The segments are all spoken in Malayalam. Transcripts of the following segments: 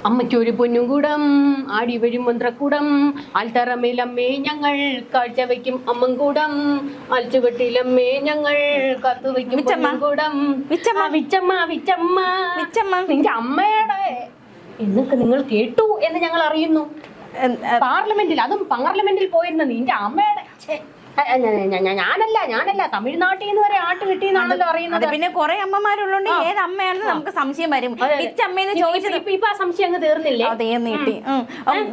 അമ്മയ്ക്കൊരു പൊന്നും കൂടം ആടി വരും മന്ത്രക്കൂടം ആൽത്തറമേലമ്മേ ഞങ്ങൾ കാഴ്ചവെക്കും അമ്മൻകൂടം ആൽച്ചുവട്ടിലമ്മേ ഞങ്ങൾ കാത്തുവെക്കും കൂടം നിന്റെ അമ്മയുടെ എന്നൊക്കെ നിങ്ങൾ കേട്ടു എന്ന് ഞങ്ങൾ അറിയുന്നു. പാർലമെന്റിൽ, അതും പാർലമെന്റിൽ പോയിരുന്ന നിന്റെ അമ്മയുടെ ഞാനല്ല തമിഴ്നാട്ടിൽ നിന്ന് വരെ ആട്ട് കിട്ടിയെന്നാണല്ലോ അറിയുന്നത്. പിന്നെ കുറെ അമ്മമാരുള്ളതുകൊണ്ട് ഏത് അമ്മയാണെന്ന് നമുക്ക് സംശയം വരും. പിച്ചമ്മേന്ന് ചോദിച്ചത് ഇപ്പൊ ആ സംശയം അങ്ങ് തീർന്നില്ലേ? തീർന്നിട്ടി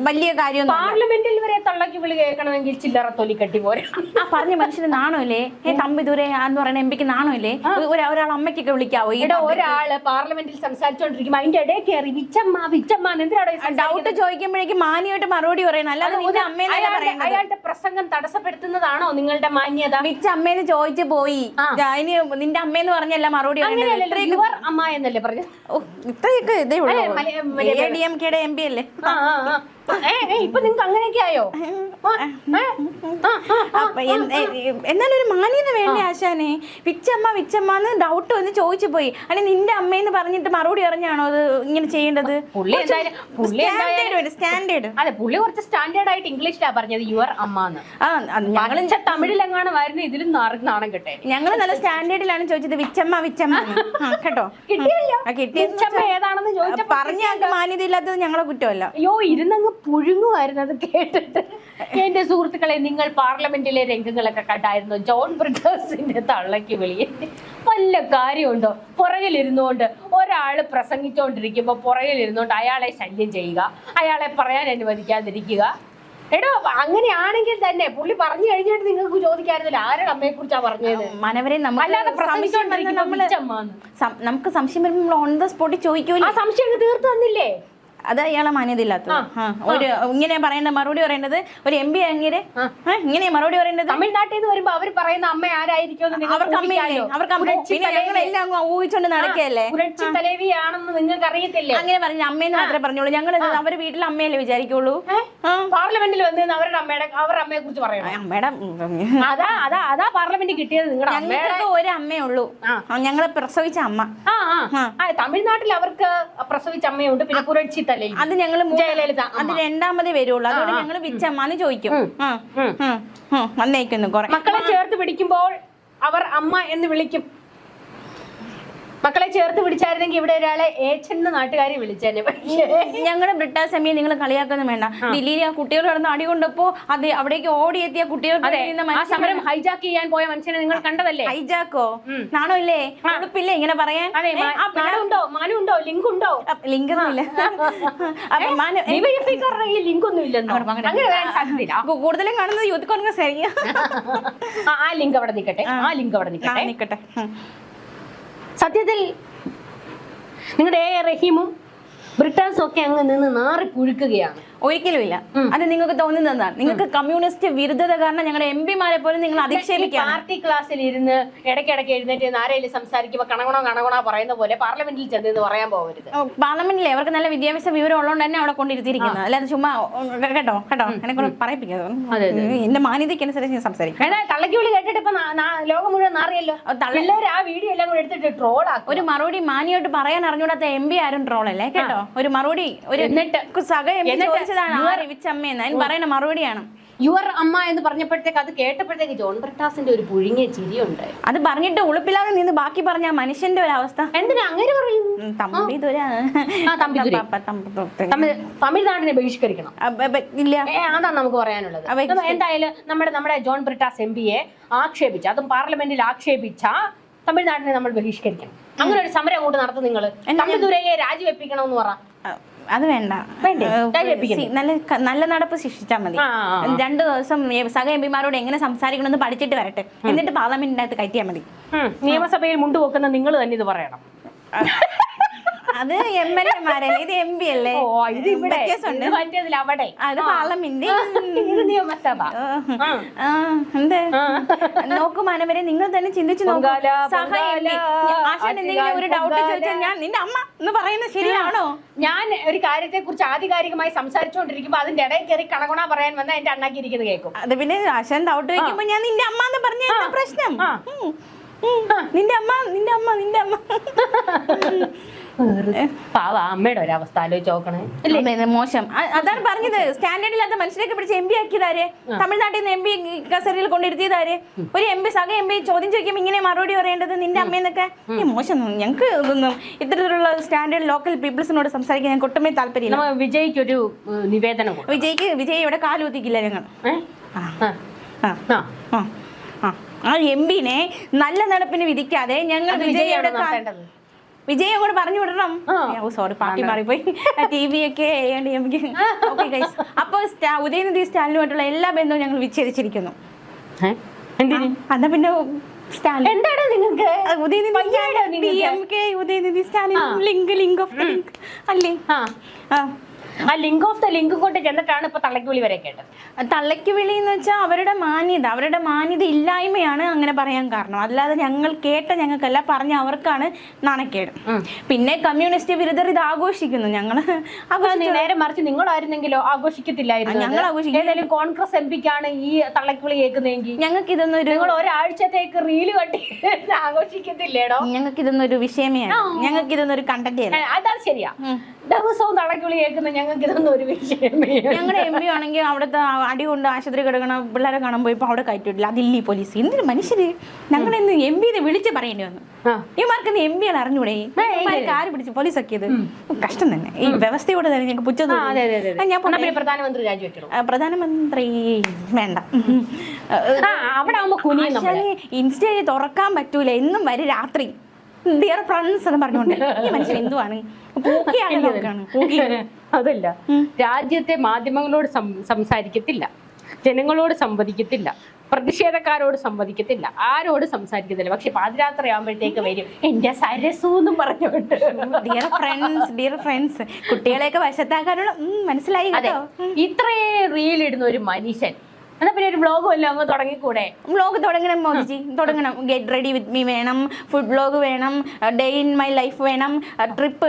വലിയ കാര്യം. പാർലമെന്റിൽ വരെ തള്ളക്ക് വിളി കേൾക്കണമെങ്കിൽ ചില്ലറ തൊലി കെട്ടി പോരെ. ആ പറഞ്ഞ മനുഷ്യന് നാണല്ലേ? തമ്പി ദൂരെ എന്ന് പറയുന്ന എംപിക്ക് നാണല്ലേ? ഒരാൾ അമ്മയ്ക്കൊക്കെ വിളിക്കാവോ? ഇവിടെ ഒരാള് പാർലമെന്റിൽ സംസാരിച്ചോണ്ടിരിക്കുമ്പോ അതിന്റെ ഇടയിൽ കയറി വിച്ചമ്മ എന്തിനാണ് ഡൗട്ട് ചോദിക്കുമ്പോഴേക്കും മാന്യമായിട്ട് മറുപടി പറയണം. അല്ലാതെ അയാളുടെ പ്രസംഗം തടസ്സപ്പെടുത്തുന്നതാണോ നിങ്ങളുടെ മാന്യത? അമ്മേന്ന് ചോദിച്ചു പോയി. നിന്റെ അമ്മേന്ന് പറഞ്ഞല്ല മറുപടി അമ്മ എന്നല്ലേ പറഞ്ഞു. ഇത്രയൊക്കെ ഇതേ ഉള്ളൂ. ADMKയുടെ MP അല്ലേ? ഇപ്പൊ നിങ്ങക്ക് അങ്ങനെയൊക്കെ ആയോ? എന്നാലും ഒരു മാന്യത വേണ്ടേ ആശാനെ? വിച്ചമ്മന്ന് ഡൗട്ട് വന്ന് ചോദിച്ചു പോയി. അല്ലെങ്കിൽ നിന്റെ അമ്മയെന്ന് പറഞ്ഞിട്ട് മറുപടി പറഞ്ഞാണോ അത് ഇങ്ങനെ ചെയ്യേണ്ടത്? സ്റ്റാൻഡേർഡ്. അതെ, പുള്ളി കുറച്ച് സ്റ്റാൻഡേർഡ് ആയിട്ട് ഇംഗ്ലീഷിലാ പറഞ്ഞത് യുവർ അമ്മന്ന്. ഞങ്ങൾ തമിഴിലെങ്ങാണ് വരുന്നത്, ഇതിലും നാണം കെട്ടെ. ഞങ്ങൾ നല്ല സ്റ്റാൻഡേർഡിലാണ് ചോദിച്ചത് വിച്ചമ്മ കേട്ടോ. കിട്ടിയ ഏതാണെന്ന് ചോദിച്ചാൽ പറഞ്ഞ മാന്യത ഇല്ലാത്തത് ഞങ്ങളെ കുറ്റമല്ല. അയ്യോ, ഇരുന്നങ്ങ് പുഴുങ്ങുമായിരുന്നു അത് കേട്ടിട്ട്. എന്റെ സുഹൃത്തുക്കളെ, നിങ്ങൾ പാർലമെന്റിലെ രംഗങ്ങളൊക്കെ കണ്ടായിരുന്നു. ജോൺ ബ്രിട്ടാസിന്റെ തള്ളക്ക് വിളിയെ വല്ല കാര്യമുണ്ടോ? പുറകിലിരുന്നുകൊണ്ട് ഒരാള് പ്രസംഗിച്ചുകൊണ്ടിരിക്കുമ്പോ പുറകിലിരുന്നുകൊണ്ട് അയാളെ ശല്യം ചെയ്യുക, അയാളെ പറയാൻ അനുവദിക്കാതിരിക്കുക. എടോ, അങ്ങനെയാണെങ്കിൽ തന്നെ പുള്ളി പറഞ്ഞു കഴിഞ്ഞിട്ട് നിങ്ങൾക്ക് ചോദിക്കാറില്ല ആരുടെ അമ്മയെ കുറിച്ചാ പറഞ്ഞത്. മനവരെ നമുക്ക് സംശയം വരുമ്പോൾ ഓൺ ദ സ്പോട്ടിൽ ചോദിക്കൂല. ആ സംശയം തീർത്തു തന്നില്ലേ? അത് അയാളെ മാന്യതയില്ലാത്ത ഒരു ഇങ്ങനെ പറയേണ്ട മറുപടി പറയേണ്ടത് ഒരു MP അങ്ങനെ ഇങ്ങനെ മറുപടി പറയേണ്ടത്. തമിഴ്നാട്ടിൽ നിന്ന് വരുമ്പോ അവർ പറയുന്ന അമ്മ ആരായിരിക്കും? ഞങ്ങളെല്ലാം ഊഹിച്ചോണ്ട് നടക്കുകയല്ലേ. തലവിയാണെന്ന് നിങ്ങൾക്ക് അറിയത്തില്ലേ? അങ്ങനെ പറഞ്ഞു അമ്മയെന്ന് മാത്രമേ പറഞ്ഞോളൂ. ഞങ്ങൾ അവരുടെ വീട്ടിലെ അമ്മയല്ലേ വിചാരിക്കുള്ളൂ. പാർലമെന്റിൽ വന്ന് അവരുടെ അമ്മയെ കുറിച്ച് പറയണം. അമ്മയുടെ അതാ പാർലമെന്റിൽ കിട്ടിയത്. നിങ്ങളുടെ ഞങ്ങൾക്ക് ഒരു അമ്മയേ ഉള്ളൂ, ഞങ്ങളെ പ്രസവിച്ച അമ്മ. തമിഴ്നാട്ടിൽ അവർക്ക് പ്രസവിച്ച അമ്മയുണ്ട്, പിന്നെ പുരട്ചി അത് ഞങ്ങള് അത് രണ്ടാമതേ വരുള്ളൂ. അതുകൊണ്ട് ഞങ്ങള് വിച്ചമ്മന്ന് ചോദിക്കും. വന്നേക്കുന്നു കുറെ മക്കളെ ചേർത്ത് പിടിക്കുമ്പോൾ അവർ അമ്മ എന്ന് വിളിക്കും. മക്കളെ ചേർത്ത് പിടിച്ചായിരുന്നെങ്കിൽ ഇവിടെ ഒരാളെ ഏച്ചെന്ന് നാട്ടുകാരി വിളിച്ചേനെ. ഞങ്ങളുടെ ബ്രിട്ടാസ് എമ്മിയെ നിങ്ങൾ കളിയാക്കൊന്നും വേണ്ട. ദില്ലിയിൽ ആ കുട്ടികൾ കിടന്ന് അടി കൊണ്ടപ്പോ അത് അവിടേക്ക് ഓടിയെത്തിയ കുട്ടികൾ സമരം ഹൈജാക്ക് ചെയ്യാൻ പോയ മനുഷ്യനെ നിങ്ങൾ കണ്ടതല്ലേ? ഹൈജാക്കോ? നാണോ ഇല്ലേ? ഉടുപ്പില്ലേ ഇങ്ങനെ പറയാൻ? മാനുണ്ടോ? ലിങ്ക് ഉണ്ടോ? ലിങ്ക് ഒന്നുമില്ല. ലിങ്ക് ഒന്നും ഇല്ലെന്നോ? കൂടുതലും കാണുന്നത് യൂത്ത് കോൺഗ്രസ് ആയിരിക്കും. ആ ലിങ്ക് അവിടെ നിൽക്കട്ടെ. സത്യത്തിൽ നിങ്ങളുടെ റഹീമും ബ്രിട്ടാസും ഒക്കെ അങ്ങ് നിന്ന് നാറി പുഴുക്കുകയാണ്. ഒരിക്കലും ഇല്ല. അത് നിങ്ങൾക്ക് തോന്നുന്നതാണ്. നിങ്ങൾക്ക് കമ്മ്യൂണിസ്റ്റ് വിരുദ്ധത കാരണം ഞങ്ങളുടെ MP-മാരെ പോലും നിങ്ങൾ അധിക്ഷേപിക്കാം. പാർട്ടി ക്ലാസ്സിൽ ഇരുന്ന് ഇടയ്ക്കിടയ്ക്ക് എഴുന്നേറ്റ് ആരെങ്കിലും സംസാരിക്കുമ്പോൾ കണകണോ പറയുന്ന പോലെ പാർലമെന്റിൽ ചെന്ന് പറയാൻ പോകരുത്. പാർലമെന്റിലെ അവർക്ക് നല്ല വിദ്യാഭ്യാസ വിവരം ഉള്ളതുകൊണ്ട് തന്നെ അവിടെ കൊണ്ടിരുത്തിയിരിക്കുന്നത്. അല്ലാതെ ചുമ്മാ കേട്ടോ എന്നെ കൊണ്ട് പറയിപ്പിക്കാതെ എന്റെ മാന്യതയ്ക്കനുസരിച്ച് ഞാൻ സംസാരിക്കും. തള്ളക്ക് വിളി കേട്ടിട്ട് ഇപ്പൊ ലോകം മുഴുവൻ നാറിയല്ലോ. എല്ലാവരും ആ വീഡിയോ എല്ലാം കൂടെ എടുത്തിട്ട് ട്രോളാക്കും. ഒരു മറുപടി മാന്യമായിട്ട് പറയാൻ അറിഞ്ഞൂടാത്ത MP ആരും ട്രോളല്ലേ കേട്ടോ. ഒരു മറുപടി ഒരു സഹ MP പറയുന്ന മറുപടിയാണ് യുവർ അമ്മ എന്ന് പറഞ്ഞപ്പോഴത്തേക്ക് അത് കേട്ടപ്പോഴത്തേക്ക് ജോൺ ബ്രിട്ടാസിന്റെ ഒരു പുഴുങ്ങിയ ചിരിയുണ്ട്. അത് പറഞ്ഞിട്ട് ഉളുപ്പില്ലാതെ നിന്ന് ബാക്കി പറഞ്ഞ മനുഷ്യന്റെ ഒരു അവസ്ഥ എന്തിനാ അങ്ങനെ പറയും? തമിഴ്നാടിനെ ബഹിഷ്കരിക്കണം. ഇല്ല, അതാണ് നമുക്ക് പറയാനുള്ളത്. എന്തായാലും നമ്മുടെ ജോൺ ബ്രിട്ടാസ് MP-യെ ആക്ഷേപിച്ച, അതും പാർലമെന്റിൽ ആക്ഷേപിച്ച തമിഴ്നാടിനെ നമ്മൾ ബഹിഷ്കരിക്കണം. അങ്ങനെ ഒരു സമരം അങ്ങോട്ട് നടത്തും. നിങ്ങൾ തമ്മിദുരയെ രാജിവെപ്പിക്കണമെന്ന് പറ. അത് വേണ്ട, നല്ല നടപ്പ് ശിക്ഷിച്ചാൽ മതി. 2 ദിവസം സഹ MP-മാരോട് എങ്ങനെ സംസാരിക്കണമെന്ന് പഠിച്ചിട്ട് വരട്ടെ, എന്നിട്ട് പാർലമെന്റിനകത്ത് കയറ്റിയാൽ മതി. നിയമസഭയിൽ മുണ്ടുപോക്കുന്ന നിങ്ങൾ തന്നെ ഇത് പറയണം. അത് MLA-മാരല്ലേ, ഇത് MP അല്ലേ? അത് പാർലമെന്റ്, എന്ത് നോക്കു മനവരെ, നിങ്ങൾ തന്നെ ചിന്തിച്ചു നോക്കൂ. ആശാൻ എന്തെങ്കിലും ഒരു ഡൗട്ട് ചോദിച്ചാൽ ഞാൻ നിന്റെ അമ്മ എന്ന് പറയുന്നത് ശരിയാണോ? ഞാൻ ഒരു കാര്യത്തെ കുറിച്ച് ആധികാരികമായി സംസാരിച്ചുകൊണ്ടിരിക്കുമ്പോ അതിന്റെ ഇടയിൽ കയറി കണകുണ പറയാൻ വന്നാൽ എന്റെ അണ്ണാക്കി ഇരിക്കുന്നത് കേൾക്കും. അത് പിന്നെ ആശാൻ ഡൗട്ട് ചോദിക്കുമ്പോ ഞാൻ നിന്റെ അമ്മ എന്ന് പറഞ്ഞ എന്താ പ്രശ്നം? നിന്റെ അമ്മ പാവ അമ്മയുടെ ഒരു അവസ്ഥ ആലോചിച്ച് നോക്കണേ. മോശം. അതാണ് പറഞ്ഞത്, സ്റ്റാൻഡേർഡ് ഇല്ലാത്ത മനുഷ്യരൊക്കെ പിടിച്ച് MP ആക്കിയതാരെ, തമിഴ്നാട്ടിൽ നിന്ന് MP കസേരയിൽ കൊണ്ടിരുത്തിയതാരെ. ഒരു സക MP ചോദ്യം ചോദിക്കുമ്പോൾ ഇങ്ങനെ മറുപടി പറയേണ്ടത് നിന്റെ അമ്മയെന്നൊക്കെ. മോശം. ഞങ്ങൾക്ക് ഇതൊന്നും ഇത്തരത്തിലുള്ള സ്റ്റാൻഡേർഡ് ലോക്കൽ പീപ്പിൾസിനോട് സംസാരിക്കാൻ ഞങ്ങൾക്ക് ഒട്ടുമേ താല്പര്യമില്ല. വിജയ്ക്ക് ഒരു നിവേദനം. വിജയ് ഇവിടെ കാലുകുത്തിക്കില്ല ഞങ്ങൾ. ആ MP-നെ നല്ല നടപ്പിന് വിധിക്കാതെ ഞങ്ങൾ വിജയ് അങ്ങോട്ട് പറഞ്ഞു വിടണം. സോറി, പാർട്ടി മാറിപ്പോയി. TV ഒക്കെ അപ്പൊ ഉദയനിധി സ്റ്റാലിനുമായിട്ടുള്ള എല്ലാ ബന്ധവും ഞങ്ങൾ വിച്ഛേദിച്ചിരിക്കുന്നു. എന്നാ പിന്നെ എന്താണ് നിങ്ങൾക്ക് Udhayanidhi Stalin link of the link അല്ലേ? ആ ലിങ്ക് ഓഫ് ദ ലിങ്ക് കൊണ്ട് ചെന്നിട്ടാണ് ഇപ്പൊ തള്ളക്ക് വിളി വരെ കേട്ടത്. തള്ളക്ക് വിളി എന്ന് വെച്ചാൽ അവരുടെ മാന്യത ഇല്ലായ്മയാണ് അങ്ങനെ പറയാൻ കാരണം. അല്ലാതെ ഞങ്ങൾ കേട്ട ഞങ്ങൾക്കല്ല, പറഞ്ഞ അവർക്കാണ് നാണക്കേട്. പിന്നെ കമ്മ്യൂണിസ്റ്റ് വിരുദ്ധർ ഇത് ആഘോഷിക്കുന്നു. ഞങ്ങൾ നേരെ മറിച്ച് നിങ്ങളായിരുന്നെങ്കിലോ ആഘോഷിക്കത്തില്ലായിരുന്നു. ഞങ്ങൾ ഏതായാലും കോൺഗ്രസ് MP-ക്കാണ് ഈ തള്ളക്ക് വിളി കേൾക്കുന്നതെങ്കിൽ ഞങ്ങൾക്ക് ഇതൊന്നും നിങ്ങൾ ഒരാഴ്ചത്തേക്ക് റീല് കണ്ടി ആഘോഷിക്കത്തില്ലേടോ? ഞങ്ങൾക്ക് ഇതൊന്നും ഒരു വിഷയമേ, ഞങ്ങൾക്ക് ഇതൊന്നും ഒരു കണ്ടന്റ്. അതാണ് ശരിയാ. ദിവസവും തള്ളക്ക് വിളി കേൾക്കുന്ന ഞങ്ങൾക്ക് ഇതൊന്നും ഒരു വിഷയമേ. ഞങ്ങളുടെ MP ആണെങ്കിൽ അവിടുത്തെ അടി കൊണ്ട് ആശുപത്രി കിടക്കണ പിള്ളേരെ കാണാൻ പോയപ്പോ അവിടെ കയറ്റിട്ടില്ല. അതില്ല പോലീസ്. എന്തിനു മനുഷ്യര് ഞങ്ങളെന്ന് MP-നെ വിളിച്ച് പറയേണ്ടി വന്നു. ഇമാർക്ക് MP-കൾ അറിഞ്ഞൂടെ? ആര് പിടിച്ച് പോലീസ് ആക്കിയത്? കഷ്ടം തന്നെ. ഈ വ്യവസ്ഥയോട് തന്നെ ഞങ്ങൾക്ക് പുച്ഛം. പ്രധാനമന്ത്രി രാജിവെക്കണം. പ്രധാനമന്ത്രി വേണ്ട. അവിടെ ഇൻസ്റ്റയിൽ തുറക്കാൻ പറ്റൂല, എന്നും വരും രാത്രി ഡിയർ ഫ്രണ്ട്സ് എന്ന് പറഞ്ഞുകൊണ്ട്. ഈ മനുഷ്യൻ എന്തുവാണ്? അതല്ല, രാജ്യത്തെ മാധ്യമങ്ങളോട് സംസാരിക്കത്തില്ല, ജനങ്ങളോട് സംവദിക്കത്തില്ല, പ്രതിഷേധക്കാരോട് സംവദിക്കത്തില്ല, ആരോട് സംസാരിക്കത്തില്ല. പക്ഷെ പാതിരാത്രി ആകുമ്പോഴത്തേക്ക് വരും എന്റെ സരസു എന്നും പറഞ്ഞുകൊണ്ട്. ഡിയർ ഫ്രണ്ട്സ് കുട്ടികളെയൊക്കെ വശത്താക്കാനുള്ള മനസ്സിലായി. ഇത്രേ റീലിടുന്ന ഒരു മനുഷ്യൻ എന്നാ പിന്നെ ഒരു വ്ളോഗ് വല്ലതും അങ്ങ് തുടങ്ങിക്കൂടെ? വ്ളോഗ് തുടങ്ങണം മോദിജി, തുടങ്ങണം. ഗെറ്റ് റെഡി വിത്ത് മീ വേണം, ഫുഡ് വ്ളോഗ് വേണം, ഡേ ഇൻ മൈ ലൈഫ് വേണം, ട്രിപ്പ്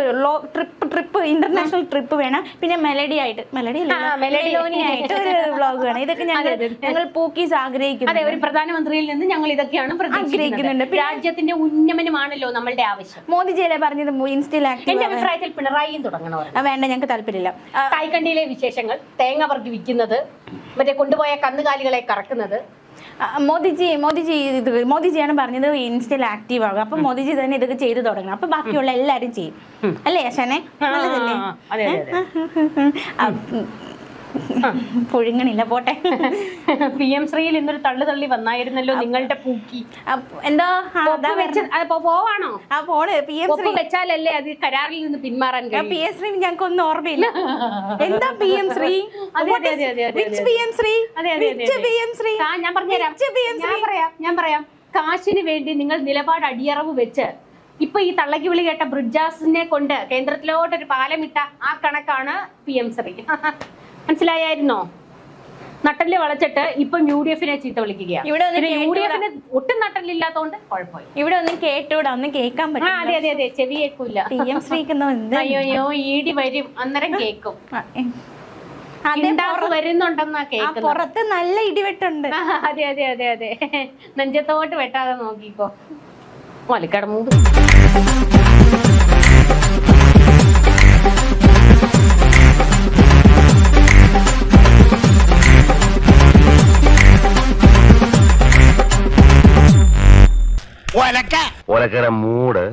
ഇന്റർനാഷണൽ ട്രിപ്പ് വേണം, പിന്നെ മെലഡി ആയിട്ട് മെലോണിയായിട്ട് ഒരു വ്ളോഗ് വേണം. ഇതൊക്കെ ഞങ്ങൾ പൂക്കീസ് ആഗ്രഹിക്കുന്നു. അതെ, ഒരു പ്രധാനമന്ത്രിയിൽ നിന്ന് ഞങ്ങൾ ഇതൊക്കെയാണ് ആഗ്രഹിക്കുന്നുണ്ട്. രാജ്യത്തിന്റെ ഉന്നമനമാണല്ലോ നമ്മളുടെ ആവശ്യം. മോദിജിയല്ലേ പറഞ്ഞത് ഇൻസ്റ്റയിൽ ആക്റ്റീവ്. എന്റെ അഭിപ്രായത്തിൽ പിണറായിയും തുടങ്ങണോ? വേണ്ട, ഞങ്ങൾക്ക് താല്പര്യമില്ല. കായ്ക്കണ്ടിയിലെ വിശേഷങ്ങൾ, തേങ്ങ വർഗ്ഗി വിൽക്കുന്നത്, മറ്റേ കൊണ്ടുപോയ കന്നുകാലികളെ കറക്കുന്നത്. മോദിജിയാണ് പറഞ്ഞത് ഇൻസ്റ്റയിൽ ആക്റ്റീവ് ആകുക. അപ്പൊ മോദിജി തന്നെ ഇതൊക്കെ ചെയ്തു തുടങ്ങണം. അപ്പൊ ബാക്കിയുള്ള എല്ലാരും ചെയ്യും. അല്ലേ അശാനെ? പുഴുങ്ങണില്ല, പോട്ടെ. PM ശ്രീയിൽ ഇന്നൊരു തള്ളി വന്നായിരുന്നല്ലോ നിങ്ങളുടെ പൂക്കി. എന്താ പോവാണോ? വെച്ചാലല്ലേ അത് കരാറിൽ നിന്ന് പിന്മാറാൻ. PM ശ്രീ ഞങ്ങൾക്കൊന്നും ഓർമ്മയില്ല. എന്താ PM ശ്രീ? ഞാൻ പറയാം. കാശിന് വേണ്ടി നിങ്ങൾ നിലപാട് അടിയറവ് വെച്ച് ഇപ്പൊ ഈ തള്ളക്ക് വിളി കേട്ട ബ്രിഡ്ജാസിനെ കൊണ്ട് കേന്ദ്രത്തിലോട്ടൊരു പാലമിട്ട ആ കണക്കാണ് PM ശ്രീ. മനസ്സിലായിരുന്നോ? നട്ടല് വളച്ചിട്ട് ഇപ്പൊ UDF-നെ ചീത്ത വിളിക്കുകയാണ്. UDF-ന് ഒട്ടും നട്ടലില്ലാത്തോണ്ട് കുഴപ്പമില്ല. ഇവിടെ ഒന്നും കേട്ടൂടാ, ഒന്നും കേൾക്കാൻ പറ്റും. അതെ, ചെവി കേൾക്കൂല. PM ശ്രീക്ക് അയ്യോ ED വരും, അന്നേരം കേൾക്കും. വരുന്നുണ്ടെന്നാ കേൾക്കുന്നത്. പുറത്ത് നല്ല ഇടിവെട്ടുണ്ട്. അതെ നെഞ്ചത്തോട്ട് വെട്ടാതെ നോക്കിക്കോ. മലിക്കടമൂട് ഒലക്കര മൂട്